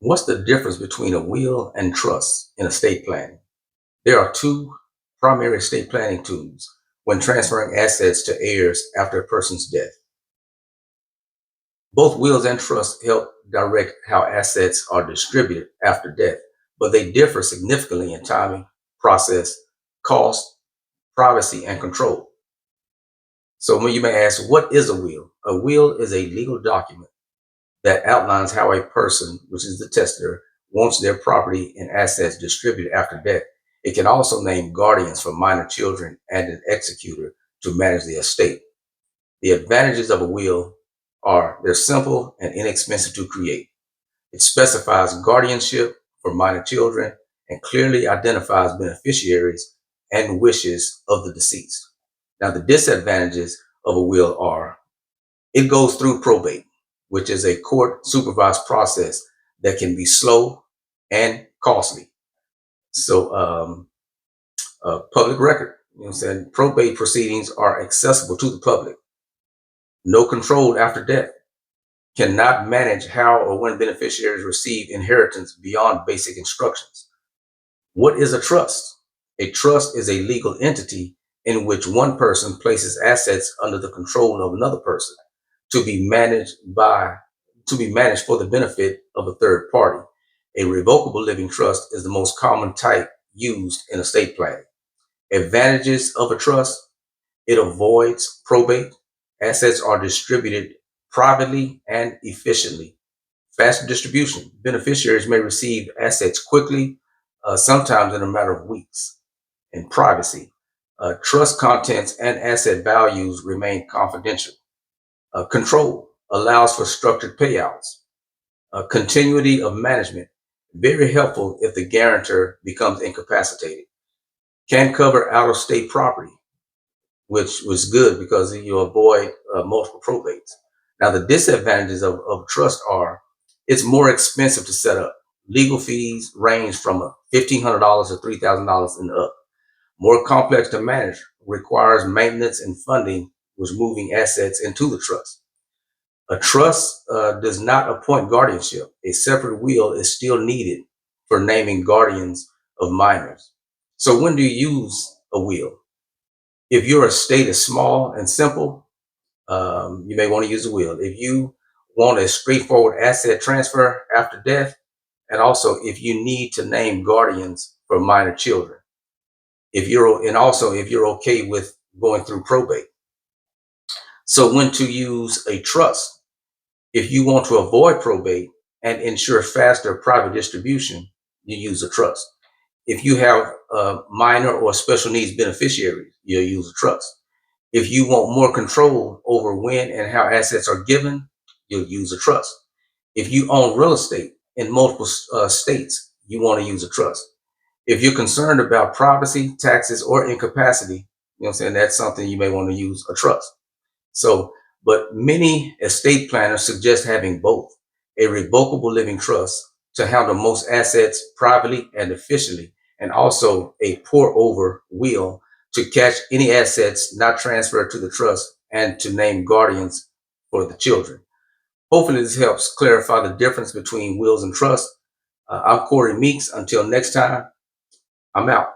What's the difference between a will and trust in estate planning? There are two primary estate planning tools when transferring assets to heirs after a person's death. Both wills and trusts help direct how assets are distributed after death, but they differ significantly in timing, process, cost, privacy, and control. So when you may ask, what is a will? A will is a legal document that outlines how a person, which is the testator, wants their property and assets distributed after death. It can also name guardians for minor children and an executor to manage the estate. The advantages of a will are they're simple and inexpensive to create. It specifies guardianship for minor children and clearly identifies beneficiaries and wishes of the deceased. Now, the disadvantages of a will are it goes through probate, which is a court supervised process that can be slow and costly. So, public record, I'm saying probate proceedings are accessible to the public. No control after death. Cannot manage how or when beneficiaries receive inheritance beyond basic instructions. What is a trust? A trust is a legal entity in which one person places assets under the control of another person to be managed for the benefit of a third party. A revocable living trust is the most common type used in estate planning. Advantages of a trust: it avoids probate. Assets are distributed privately and efficiently. Faster distribution. Beneficiaries may receive assets quickly, sometimes in a matter of weeks. And privacy. Trust contents and asset values remain confidential. Control allows for structured payouts. Continuity of management. Very helpful if the guarantor becomes incapacitated. Can cover out of state property, which was good because you avoid multiple probates. Now, the disadvantages of trust are it's more expensive to set up. Legal fees range from $1,500 to $3,000 and up. More complex to manage, requires maintenance and funding, was moving assets into the trust. A trust does not appoint guardianship. A separate will is still needed for naming guardians of minors. So when do you use a will? If your estate is small and simple, you may want to use a will. If you want a straightforward asset transfer after death, and also if you need to name guardians for minor children, if you're okay with going through probate. So when to use a trust? If you want to avoid probate and ensure faster private distribution, you use a trust. If you have minor or special needs beneficiaries, you'll use a trust. If you want more control over when and how assets are given, you'll use a trust. If you own real estate in multiple states, you want to use a trust. If you're concerned about privacy, taxes, or incapacity, that's something you may want to use a trust. So, but many estate planners suggest having both: a revocable living trust to handle most assets privately and efficiently, and also a pour over will to catch any assets not transferred to the trust and to name guardians for the children. Hopefully, this helps clarify the difference between wills and trusts. I'm Corey Meeks. Until next time, I'm out.